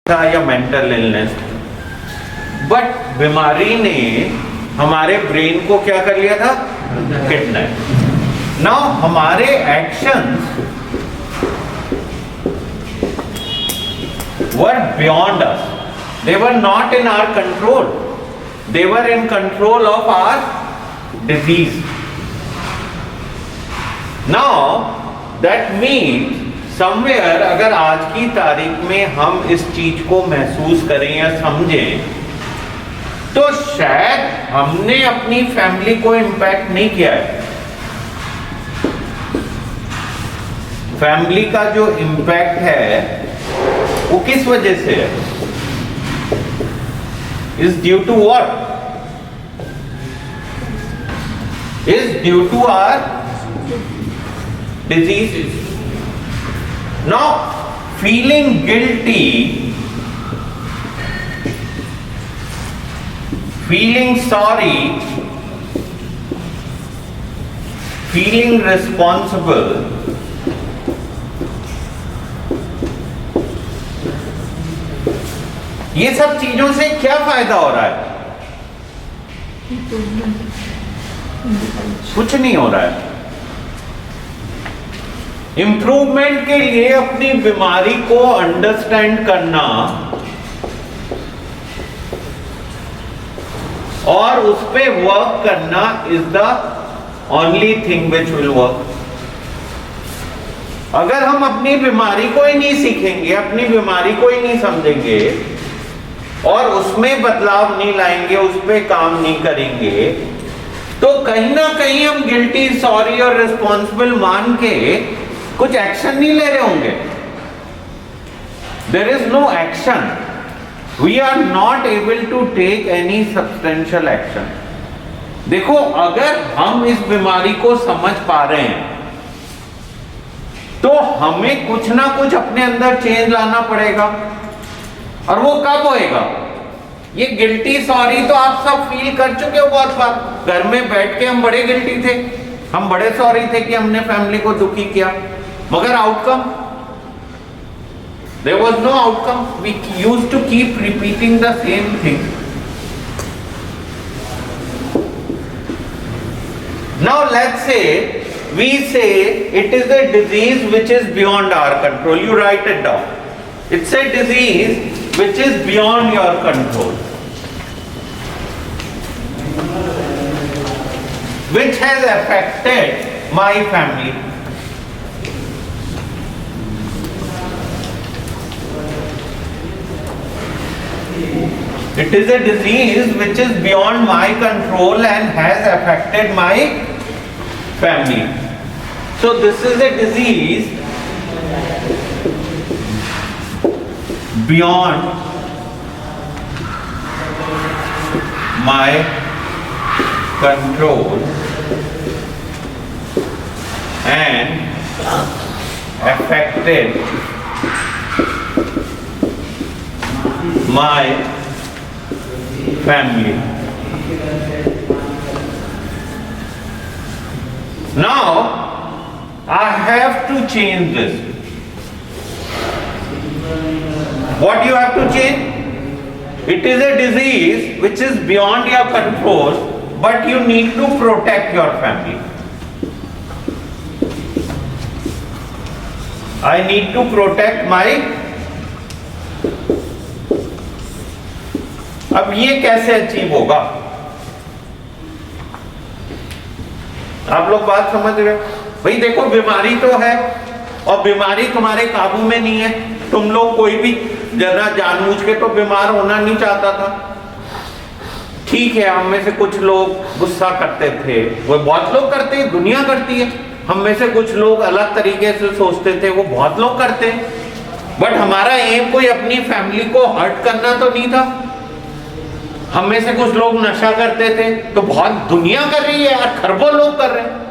था या mental illness, but बीमारी ने हमारे ब्रेन को क्या कर लिया था, किडनैप। नाउ हमारे actions were beyond us, they were not in our control, they were in control of our disease. Now that means somewhere अगर आज की तारीख में हम इस चीज को महसूस करें या समझें, तो शायद हमने अपनी फैमिली को इम्पैक्ट नहीं किया है। फैमिली का जो इम्पैक्ट है वो किस वजह से है? Is due to what? Is due to our disease. Now, feeling guilty, feeling sorry, feeling responsible, ये सब चीजों से क्या फायदा हो रहा है? कुछ नहीं हो रहा है। इंप्रूवमेंट के लिए अपनी बीमारी को अंडरस्टैंड करना और उस पे वर्क करना is the only thing which will work. अगर हम अपनी बीमारी को ही नहीं सीखेंगे, अपनी बीमारी को ही नहीं समझेंगे और उसमें बदलाव नहीं लाएंगे, उस पे काम नहीं करेंगे, तो कहीं ना कहीं हम गिल्टी, सॉरी और रिस्पॉन्सिबल मान के कुछ एक्शन नहीं ले रहे होंगे। There is no action, we are not able to take any substantial action. देखो, अगर हम इस बीमारी को समझ पा रहे हैं तो हमें कुछ ना कुछ अपने अंदर चेंज लाना पड़ेगा। और वो कब होएगा? ये गिल्टी सॉरी तो आप सब फील कर चुके हो बहुत बार। घर में बैठ के हम बड़े गिल्टी थे, हम बड़े सॉरी थे कि हमने फैमिली को दुखी किया, मगर outcome, there was no outcome. We used to keep repeating the same thing. Now let's say we say it is a disease which is beyond our control. You write it down. It's a disease which is beyond your control, which has affected my family. It is a disease which is beyond my control and has affected my family. So this is a disease beyond my control and affected my family. Now I have to change this. What you have to change? It is a disease which is beyond your control, but you need to protect your family. I need to protect my। अब ये कैसे achieve होगा? आप लोग बात समझ रहे हो? भाई देखो, बीमारी तो है और बीमारी तुम्हारे काबू में नहीं है। तुम लोग कोई भी जना जानबूझ के तो बीमार होना नहीं चाहता था। ठीक है, हम में से कुछ लोग गुस्सा करते थे, वो बहुत लोग करते हैं, दुनिया करती है। हम में से कुछ लोग अलग तरीके से सोचते थे, वो बहुत लोग करते हैं। बट हमारा एम कोई अपनी फैमिली को हर्ट करना तो नहीं था। हम में से कुछ लोग नशा करते थे, तो बहुत दुनिया कर रही है यार, खरबों लोग कर रहे हैं।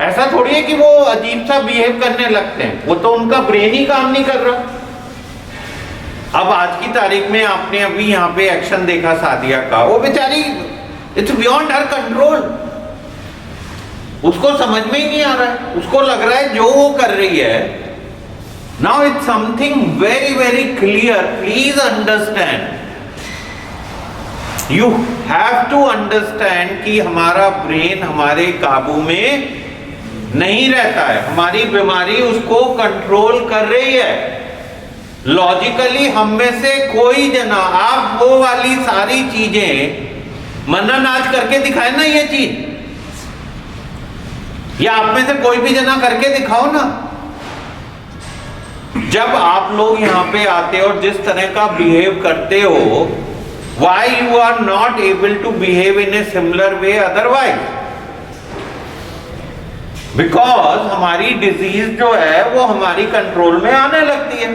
ऐसा थोड़ी है कि वो अजीब सा बिहेव करने लगते हैं, वो तो उनका ब्रेन ही काम नहीं कर रहा। अब आज की तारीख में आपने अभी यहाँ पे एक्शन देखा सादिया का, वो बेचारी इट्स बियॉन्ड हर कंट्रोल, उसको समझ में ही नहीं आ रहा है। उसको लग रहा है जो वो कर रही है Now it's something very very clear. Please understand. You have to understand कि हमारा ब्रेन हमारे काबू में नहीं रहता है, हमारी बीमारी उसको कंट्रोल कर रही है। लॉजिकली हम में से कोई जना, आप वो वाली सारी चीजें मनन आज करके दिखाए ना ये चीज, या आप में से कोई भी जना करके दिखाओ ना। जब आप लोग यहां पे आते हो और जिस तरह का बिहेव करते हो, why you are not able to behave in a similar way otherwise? Because हमारी डिजीज जो है वो हमारी कंट्रोल में आने लगती है,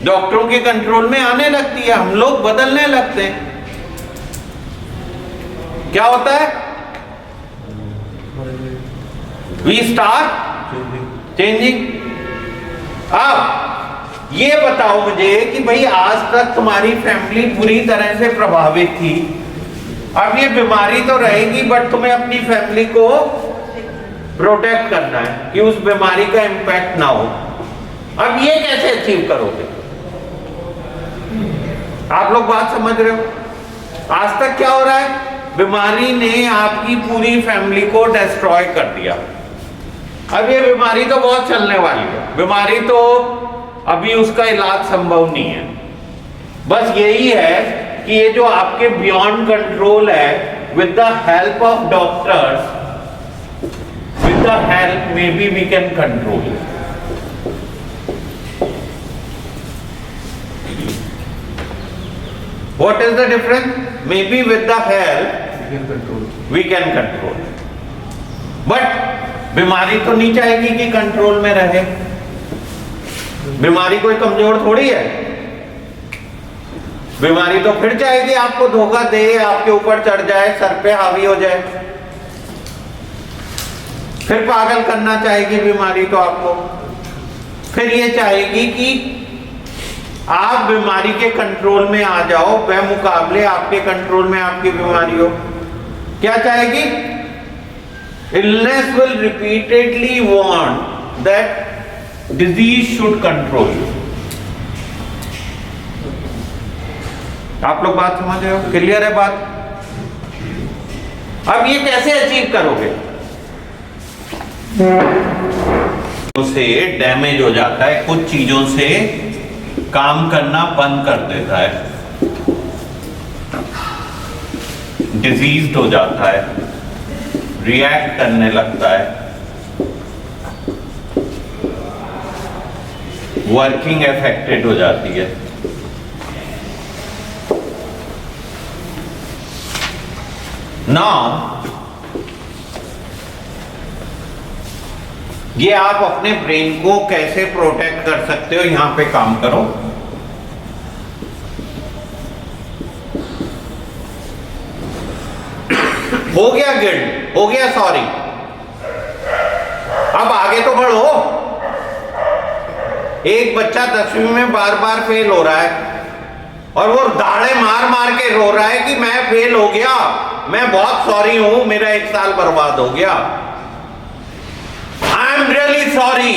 डॉक्टरों के कंट्रोल में आने लगती है, हम लोग बदलने लगते हैं। क्या होता है? We start changing. अब ये बताओ मुझे कि भाई आज तक तुम्हारी फैमिली पूरी तरह से प्रभावित थी, अब ये बीमारी तो रहेगी बट तुम्हें अपनी फैमिली को प्रोटेक्ट करना है कि उस बीमारी का इंपैक्ट ना हो। अब ये कैसे अचीव करोगे? आप लोग बात समझ रहे हो? आज तक क्या हो रहा है? बीमारी ने आपकी पूरी फैमिली को डिस्ट्रॉय कर दिया। अब ये बीमारी तो बहुत चलने वाली है, बीमारी तो अभी उसका इलाज संभव नहीं है। बस यही है कि ये जो आपके बियॉन्ड कंट्रोल है, with the help of doctors, with the help maybe we can control. What is the difference? Maybe with the help we can control, but बीमारी तो नहीं चाहेगी कि कंट्रोल में रहे। बीमारी कोई कमजोर थोड़ी है, बीमारी तो फिर चाहेगी आपको धोखा दे, आपके ऊपर चढ़ जाए, सर पे हावी हो जाए, फिर पागल करना चाहेगी बीमारी तो आपको। फिर ये चाहेगी कि आप बीमारी के कंट्रोल में आ जाओ, वह मुकाबले आपके कंट्रोल में आपकी बीमारी हो। क्या चाहेगी? Illness will repeatedly want that disease should control you. आप लोग बात समझ रहे हो? क्लियर है बात? अब ये कैसे अचीव करोगे? से डैमेज हो जाता है, कुछ चीजों से काम करना बंद कर देता है, डिजीज्ड हो जाता है, रिएक्ट करने लगता है, वर्किंग अफेक्टेड हो जाती है। नाउ ये आप अपने ब्रेन को कैसे प्रोटेक्ट कर सकते हो, यहां पे काम करो। हो गया गिल्ट, हो गया सॉरी, अब आगे तो बढ़ो। एक बच्चा 10वीं में बार बार फेल हो रहा है और वो दाढ़े मार मार के रो रहा है कि मैं फेल हो गया, मैं बहुत सॉरी हूं, मेरा 1 साल बर्बाद हो गया, आई एम रियली सॉरी,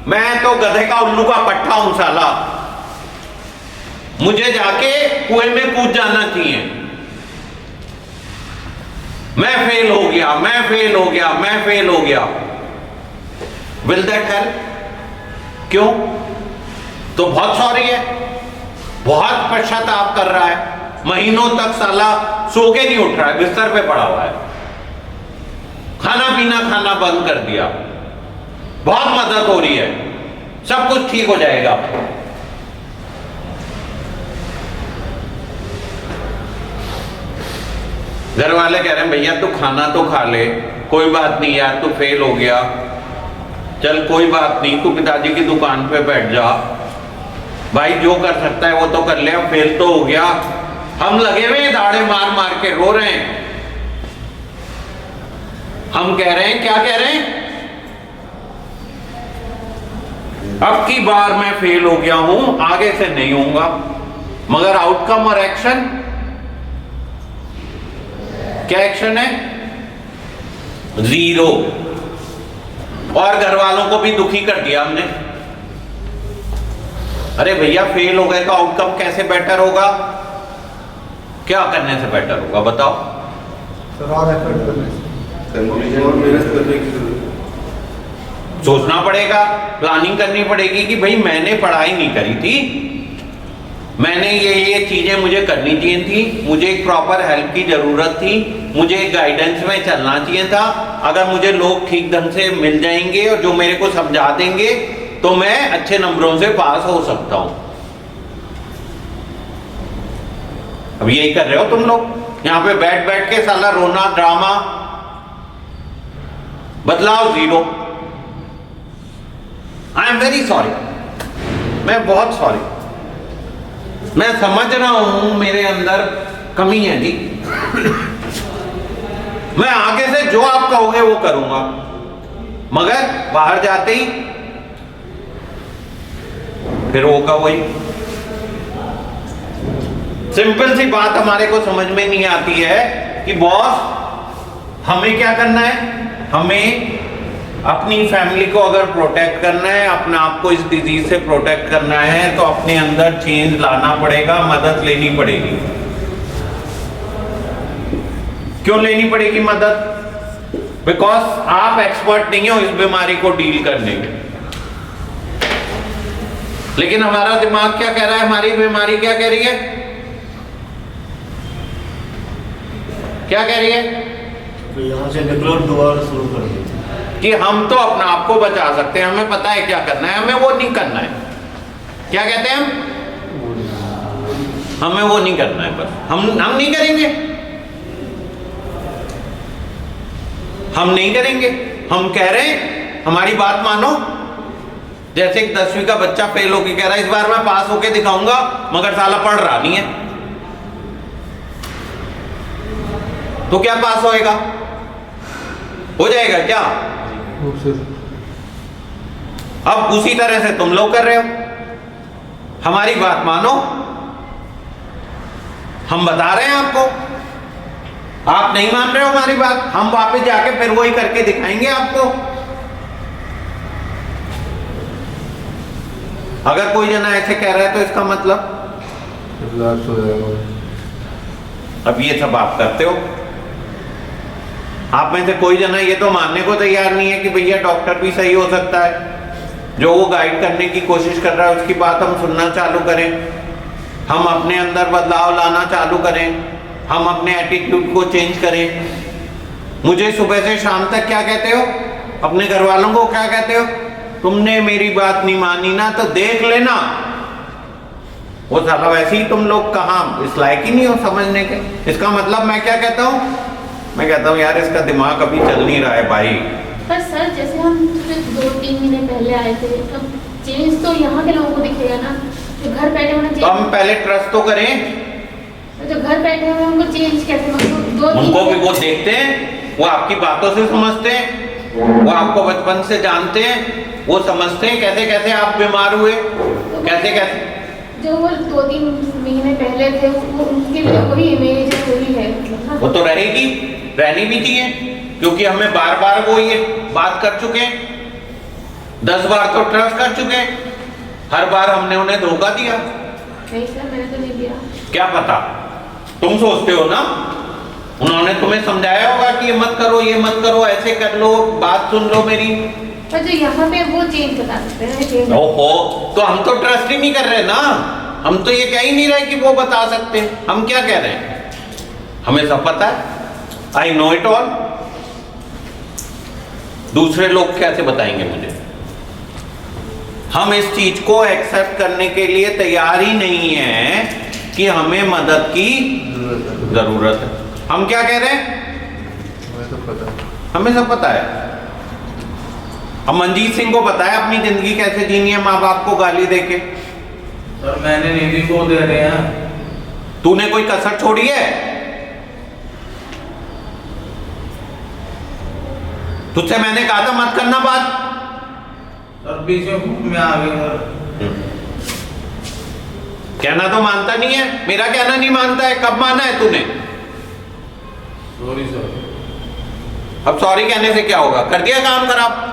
मैं तो गधे का उल्लू का पट्टा हूं साला, मुझे जाके कुएं में कूद जाना चाहिए, मैं फेल हो गया, मैं फेल हो गया, मैं फेल हो गया। Will that help? क्यों? तो बहुत सॉरी है, बहुत पश्चाताप कर रहा है, महीनों तक साला सो के नहीं उठ रहा है, बिस्तर पे पड़ा हुआ है, खाना पीना खाना बंद कर दिया, बहुत मदद हो रही है, सब कुछ ठीक हो जाएगा। घर वाले कह रहे हैं भैया तू खाना तो खा ले, कोई बात नहीं यार, तू फेल हो गया, चल कोई बात नहीं, तू पिताजी की दुकान पे बैठ जा, भाई जो कर सकता है वो तो कर ले, अब फेल तो हो गया। हम लगे हुए दाढ़े मार मार के रो रहे हैं, हम कह रहे हैं, क्या कह रहे हैं, अब की बार मैं फेल हो गया हूं, आगे से नहीं होऊंगा, मगर आउटकम और एक्शन, क्या एक्शन है? 0। और घर वालों को भी दुखी कर दिया हमने, अरे भैया फेल हो गए तो आउटकम कैसे बेटर होगा? क्या करने से बेटर होगा बताओ? सर और एफर्ट करने से, और मेहनत करने की जरूरत है। सोचना पड़ेगा, प्लानिंग करनी पड़ेगी कि भाई मैंने पढ़ाई नहीं करी थी, मैंने ये चीजें मुझे करनी चाहिए थी, मुझे एक प्रॉपर हेल्प की जरूरत थी, मुझे एक गाइडेंस में चलना चाहिए था। अगर मुझे लोग ठीक ढंग से मिल जाएंगे और जो मेरे को समझा देंगे तो मैं अच्छे नंबरों से पास हो सकता हूं। अब यही कर रहे हो तुम लोग यहां पे बैठ बैठ के, साला रोना ड्रामा, बदलाव zero. I am very sorry, मैं बहुत सॉरी, मैं समझ रहा हूं मेरे अंदर कमी है जी। मैं आगे से जो आप कहोगे वो करूंगा, मगर बाहर जाते ही फिर वो का वही सिंपल सी बात हमारे को समझ में नहीं आती है कि बॉस हमें क्या करना है। हमें अपनी फैमिली को अगर प्रोटेक्ट करना है, अपने आप को इस डिजीज से प्रोटेक्ट करना है, तो अपने अंदर चेंज लाना पड़ेगा, मदद लेनी पड़ेगी। क्यों लेनी पड़ेगी मदद? बिकॉज आप एक्सपर्ट नहीं हो इस बीमारी को डील करने के। लेकिन हमारा दिमाग क्या कह रहा है, हमारी बीमारी क्या कह रही है, क्या कह रही है? तो यहाँ से निकलो, दोबारा शुरू कर दीजिए कि हम तो अपने आप को बचा सकते हैं, हमें पता है क्या करना है, हमें वो नहीं करना है। क्या कहते हैं हमें वो नहीं करना है, बस हम नहीं करेंगे, हम नहीं करेंगे। हम कह रहे हैं हमारी बात मानो। जैसे एक 10वीं का बच्चा फेल होके कह रहा है इस बार मैं पास होके दिखाऊंगा, मगर साला पढ़ रहा नहीं है, तो क्या पास होएगा? हो जाएगा क्या? अब उसी तरह से तुम लोग कर रहे हो। हमारी बात मानो, हम बता रहे हैं आपको, आप नहीं मान रहे हो हमारी बात, हम वापस जाके फिर वही करके दिखाएंगे आपको। अगर कोई जना ऐसे कह रहा है तो इसका मतलब रिलैक्स हो जाएगा। अब ये सब आप करते हो। आप में से कोई जना ये तो मानने को तैयार नहीं है कि भैया डॉक्टर भी सही हो सकता है। जो वो गाइड करने की कोशिश कर रहा है उसकी बात हम सुनना चालू करें, हम अपने अंदर बदलाव लाना चालू करें, हम अपने एटीट्यूड को चेंज करें। मुझे सुबह से शाम तक क्या कहते हो, अपने घर वालों को क्या कहते हो, तुमने मेरी बात नहीं मानी ना तो देख लेना। वो साला वैसे ही तुम लोग कहाँ इस लायक ही नहीं हो समझने के। इसका मतलब मैं क्या कहता हूँ, मैं कहता हूँ यार इसका दिमाग अभी चल नहीं रहा है भाई। पर सर जैसे हम सिर्फ 2-3 महीने पहले आए थे, तब चेंज तो यहाँ के लोगों को दिखेगा ना, जो घर बैठे हुए तो हम पहले ट्रस्ट तो करें, जो घर बैठे हुए उनको चेंज कैसे, मतलब उनको भी वो देखते हैं, वो आपकी बातों से समझते हैं, वो आपको बचपन से जानते हैं, वो समझते हैं कैसे कैसे आप बीमार हुए, कैसे कैसे। जो वो 2-3 महीने पहले थे वो उनके लिए वही इमेज वही है, वो तो रहेगी, रहनी भी चाहिए, क्योंकि हमें बार बार वो ये बात कर चुके हैं, 10 बार तो ट्रस्ट कर चुके हैं, हर बार हमने उन्हें धोखा दिया। नहीं सर मैंने तो नहीं दिया। क्या पता, तुम सोचते हो ना, उन्होंने तुम्हें समझाया होगा कि ये मत करो, ये मत करो, ऐसे कर लो, बात सुन लो मेरी। पर जो यहाँ पे वो चेंज बता सकते हैं। ओहो, तो हम तो ट्रस्ट ही नहीं कर रहे ना, हम तो ये कह ही नहीं रहे कि वो बता सकते हैं। हम क्या कह रहे हैं, हमें सब पता है, आई नो इट ऑल। दूसरे लोग कैसे बताएंगे मुझे? हम इस चीज को एक्सेप्ट करने के लिए तैयार ही नहीं है कि हमें मदद की जरूरत है। हम क्या कह रहे हैं, हमें सब पता है। हमें सब पता है। अब मनजीत सिंह को पता है अपनी जिंदगी कैसे जीनी है माँ बाप को गाली देके। सर मैंने नहीं दी, वो दे रहे हैं। तूने कोई कसर छोड़ी है? तुझसे मैंने कहा था मत करना बात। सर बीच में आ गए सर। कहना तो मानता नहीं है, मेरा कहना नहीं मानता है। कब माना है तूने? Sorry sir. अब सॉरी कहने से क्या होगा, कर दिया काम खराब।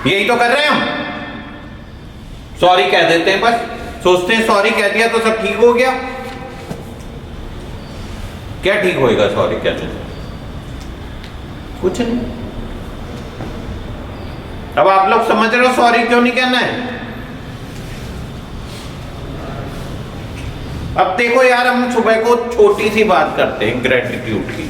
यही तो कर रहे हैं हम। सॉरी कह देते हैं, बस सोचते हैं सॉरी कह दिया तो सब ठीक हो गया। क्या ठीक होएगा सॉरी कहने से? कुछ नहीं। अब आप लोग समझ रहे हो सॉरी क्यों नहीं कहना है? अब देखो यार, हम सुबह को छोटी सी बात करते हैं ग्रेटिट्यूड की।